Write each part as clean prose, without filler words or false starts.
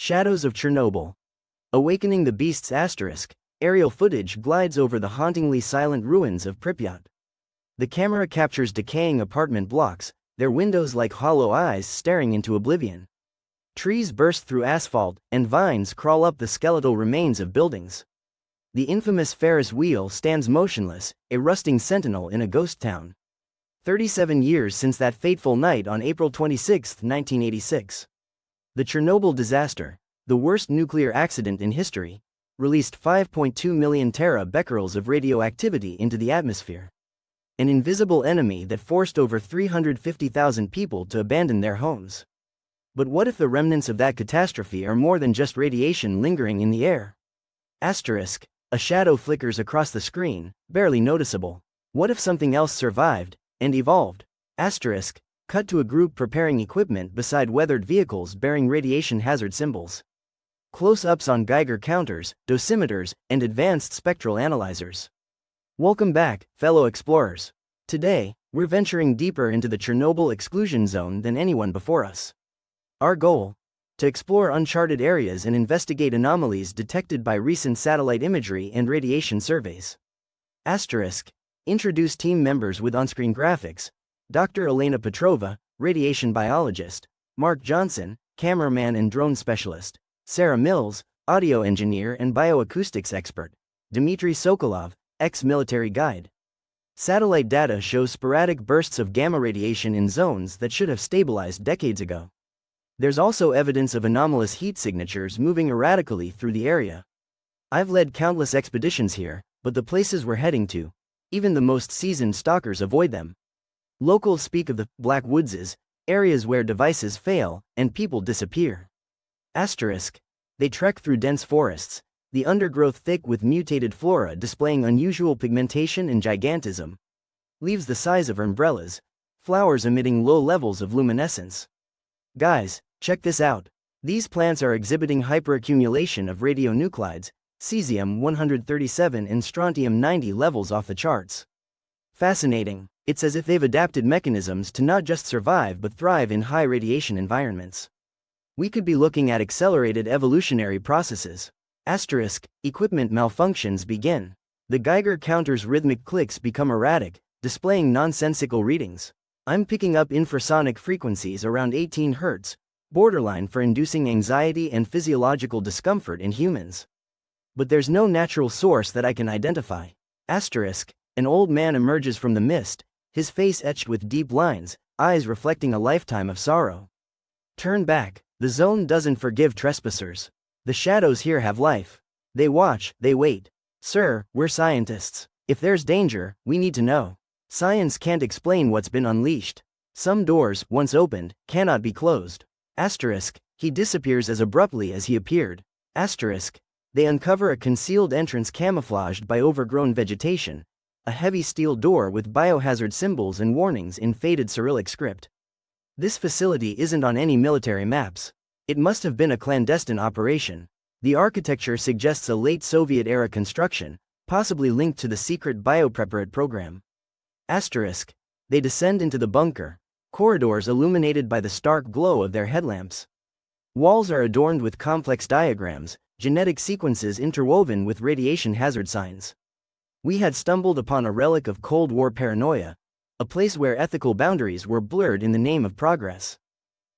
Shadows of Chernobyl. Awakening the Beasts asterisk, aerial footage glides over the hauntingly silent ruins of Pripyat. The camera captures decaying apartment blocks, their windows like hollow eyes staring into oblivion. Trees burst through asphalt, and vines crawl up the skeletal remains of buildings. The infamous Ferris wheel stands motionless, a rusting sentinel in a ghost town. 37 years since that fateful night on April 26, 1986. The Chernobyl disaster, the worst nuclear accident in history, released 5.2 million tera-becquerels of radioactivity into the atmosphere. An invisible enemy that forced over 350,000 people to abandon their homes. But what if the remnants of that catastrophe are more than just radiation lingering in the air? Asterisk, a shadow flickers across the screen, barely noticeable. What if something else survived and evolved? Asterisk, cut to a group preparing equipment beside weathered vehicles bearing radiation hazard symbols. Close-ups on Geiger counters, dosimeters, and advanced spectral analyzers. Welcome back, fellow explorers. Today, we're venturing deeper into the Chernobyl exclusion zone than anyone before us. Our goal? To explore uncharted areas and investigate anomalies detected by recent satellite imagery and radiation surveys. Asterisk, introduce team members with on-screen graphics: Dr. Elena Petrova, radiation biologist; Mark Johnson, cameraman and drone specialist; Sarah Mills, audio engineer and bioacoustics expert; Dmitry Sokolov, ex-military guide. Satellite data shows sporadic bursts of gamma radiation in zones that should have stabilized decades ago. There's also evidence of anomalous heat signatures moving erratically through the area. I've led countless expeditions here, but the places we're heading to, even the most seasoned stalkers avoid them. Locals speak of the Black Woodses, areas where devices fail and people disappear. Asterisk, they trek through dense forests, the undergrowth thick with mutated flora displaying unusual pigmentation and gigantism. Leaves the size of umbrellas, flowers emitting low levels of luminescence. Guys, check this out. These plants are exhibiting hyperaccumulation of radionuclides, cesium-137 and strontium-90 levels off the charts. Fascinating. It's as if they've adapted mechanisms to not just survive but thrive in high radiation environments. We could be looking at accelerated evolutionary processes. Asterisk, equipment malfunctions begin. The Geiger counter's rhythmic clicks become erratic, displaying nonsensical readings. I'm picking up infrasonic frequencies around 18 Hz, borderline for inducing anxiety and physiological discomfort in humans. But there's no natural source that I can identify. Asterisk, an old man emerges from the mist, his face etched with deep lines, eyes reflecting a lifetime of sorrow. Turn back, the zone doesn't forgive trespassers. The shadows here have life. They watch, they wait. Sir, we're scientists. If there's danger, we need to know. Science can't explain what's been unleashed. Some doors, once opened, cannot be closed. Asterisk, he disappears as abruptly as he appeared. Asterisk, they uncover a concealed entrance camouflaged by overgrown vegetation, a heavy steel door with biohazard symbols and warnings in faded Cyrillic script. This facility isn't on any military maps. It must have been a clandestine operation. The architecture suggests a late Soviet-era construction, possibly linked to the secret biopreparate program. Asterisk, they descend into the bunker, corridors illuminated by the stark glow of their headlamps. Walls are adorned with complex diagrams, genetic sequences interwoven with radiation hazard signs. We had stumbled upon a relic of Cold War paranoia, a place where ethical boundaries were blurred in the name of progress.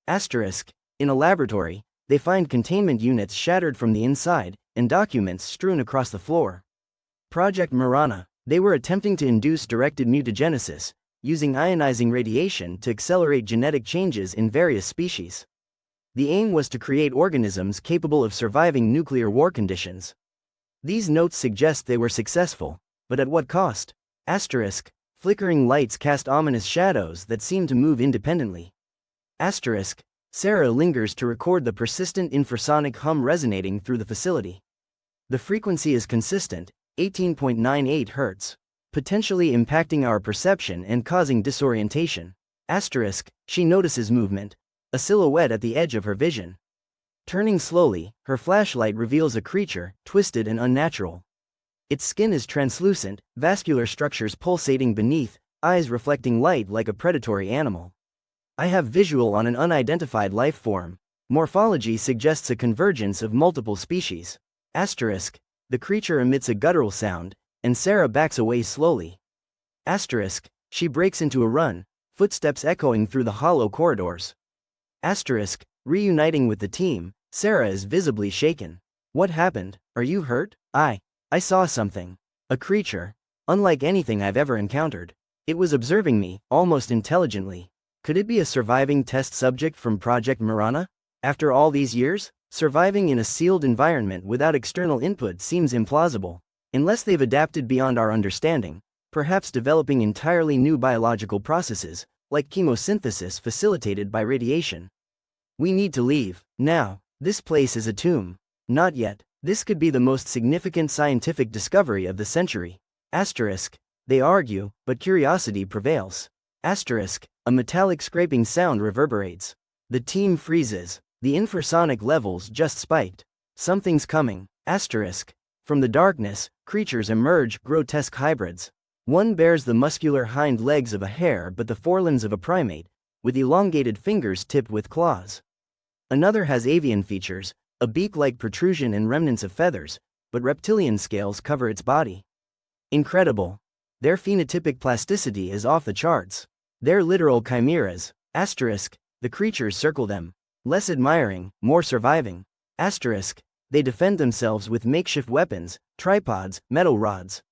Asterisk, in a laboratory, they find containment units shattered from the inside, and documents strewn across the floor. Project Marana, they were attempting to induce directed mutagenesis, using ionizing radiation to accelerate genetic changes in various species. The aim was to create organisms capable of surviving nuclear war conditions. These notes suggest they were successful, but at what cost? Asterisk, flickering lights cast ominous shadows that seem to move independently. Asterisk, Sarah lingers to record the persistent infrasonic hum resonating through the facility. The frequency is consistent, 18.98 Hz, potentially impacting our perception and causing disorientation. Asterisk, she notices movement, a silhouette at the edge of her vision. Turning slowly, her flashlight reveals a creature, twisted and unnatural. Its skin is translucent, vascular structures pulsating beneath, eyes reflecting light like a predatory animal. I have visual on an unidentified life form. Morphology suggests a convergence of multiple species. Asterisk. The creature emits a guttural sound, and Sarah backs away slowly. Asterisk. She breaks into a run, footsteps echoing through the hollow corridors. Asterisk. Reuniting with the team, Sarah is visibly shaken. What happened? Are you hurt? I saw something. A creature. Unlike anything I've ever encountered. It was observing me, almost intelligently. Could it be a surviving test subject from Project Marana? After all these years, surviving in a sealed environment without external input seems implausible. Unless they've adapted beyond our understanding, perhaps developing entirely new biological processes, like chemosynthesis facilitated by radiation. We need to leave. Now. This place is a tomb. Not yet. This could be the most significant scientific discovery of the century. Asterisk. They argue, but curiosity prevails. Asterisk. A metallic scraping sound reverberates. The team freezes. The infrasonic levels just spiked. Something's coming. Asterisk. From the darkness, creatures emerge, grotesque hybrids. One bears the muscular hind legs of a hare but the forelimbs of a primate, with elongated fingers tipped with claws. Another has avian features, a beak-like protrusion and remnants of feathers, but reptilian scales cover its body. Incredible. Their phenotypic plasticity is off the charts. They're literal chimeras. Asterisk. The creatures circle them. Less admiring, more surviving. Asterisk. They defend themselves with makeshift weapons, tripods, metal rods.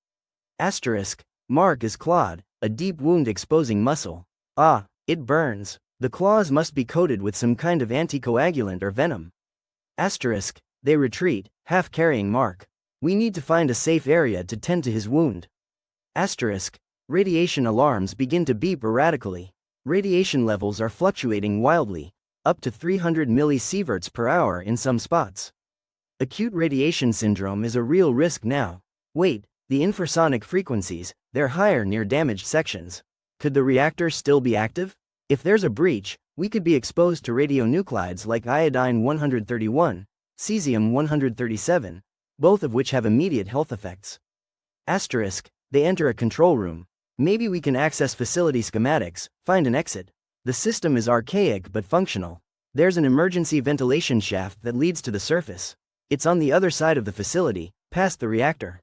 Asterisk. Mark is clawed, a deep wound exposing muscle. Ah, it burns. The claws must be coated with some kind of anticoagulant or venom. Asterisk. They retreat, half carrying Mark. We need to find a safe area to tend to his wound. Asterisk. Radiation alarms begin to beep erratically. Radiation levels are fluctuating wildly, up to 300 millisieverts per hour in some spots. Acute radiation syndrome is a real risk now. Wait, the infrasonic frequencies, they're higher near damaged sections. Could the reactor still be active? If there's a breach, we could be exposed to radionuclides like iodine-131, cesium-137, both of which have immediate health effects. Asterisk. They enter a control room. Maybe we can access facility schematics, find an exit. The system is archaic but functional. There's an emergency ventilation shaft that leads to the surface. It's on the other side of the facility, past the reactor.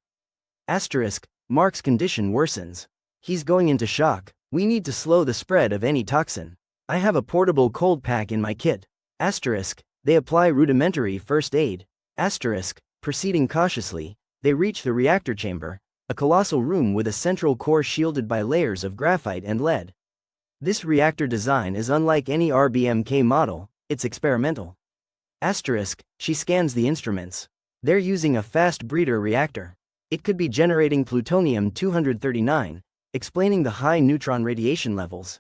Asterisk. Mark's condition worsens. He's going into shock. We need to slow the spread of any toxin. I have a portable cold pack in my kit. Asterisk. They apply rudimentary first aid. Asterisk. Proceeding cautiously, they reach the reactor chamber, a colossal room with a central core shielded by layers of graphite and lead. This reactor design is unlike any RBMK model, it's experimental. Asterisk. She scans the instruments. They're using a fast breeder reactor. It could be generating plutonium-239, explaining the high neutron radiation levels.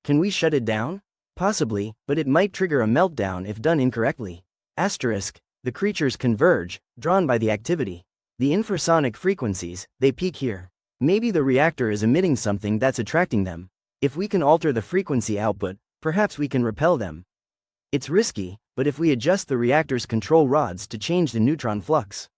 Can we shut it down? Possibly, but it might trigger a meltdown if done incorrectly. Asterisk. The creatures converge, drawn by the activity. The infrasonic frequencies, they peak here. Maybe the reactor is emitting something that's attracting them. If we can alter the frequency output, perhaps we can repel them. It's risky, but if we adjust the reactor's control rods to change the neutron flux.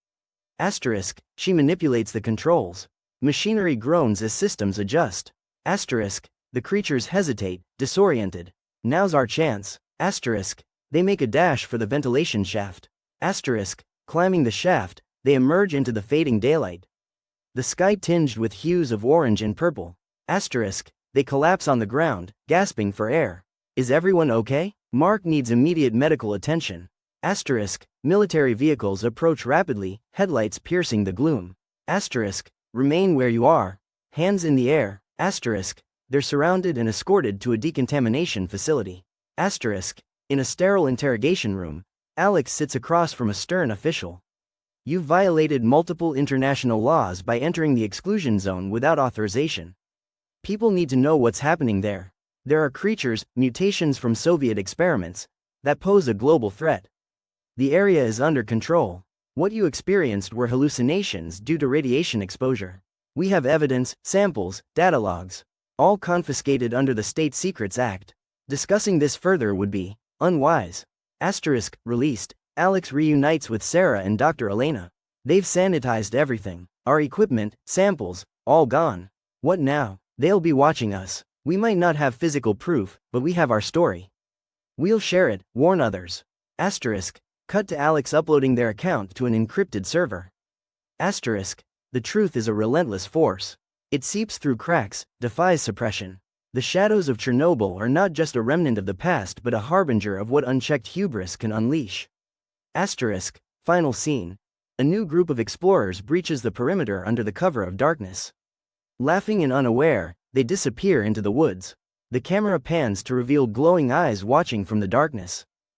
Asterisk. She manipulates the controls. Machinery groans as systems adjust. Asterisk. The creatures hesitate, disoriented. Now's our chance. Asterisk. They make a dash for the ventilation shaft. Asterisk. Climbing the shaft, they emerge into the fading daylight. The sky tinged with hues of orange and purple. Asterisk. They collapse on the ground, gasping for air. Is everyone okay? Mark needs immediate medical attention. Asterisk. Military vehicles approach rapidly, headlights piercing the gloom. Asterisk. Remain where you are. Hands in the air. Asterisk. They're surrounded and escorted to a decontamination facility. Asterisk. In a sterile interrogation room, Alex sits across from a stern official. You've violated multiple international laws by entering the exclusion zone without authorization. People need to know what's happening there. There are creatures, mutations from Soviet experiments, that pose a global threat. The area is under control. What you experienced were hallucinations due to radiation exposure. We have evidence, samples, data logs, all confiscated under the State Secrets Act. Discussing this further would be unwise. Asterisk. Released. Alex reunites with Sarah and Dr. Elena. They've sanitized everything. Our equipment, samples, all gone. What now? They'll be watching us. We might not have physical proof, but we have our story. We'll share it, warn others. Asterisk, cut to Alex uploading their account to an encrypted server. Asterisk, the truth is a relentless force. It seeps through cracks, defies suppression. The shadows of Chernobyl are not just a remnant of the past but a harbinger of what unchecked hubris can unleash. Asterisk, final scene. A new group of explorers breaches the perimeter under the cover of darkness. Laughing and unaware, they disappear into the woods. The camera pans to reveal glowing eyes watching from the darkness.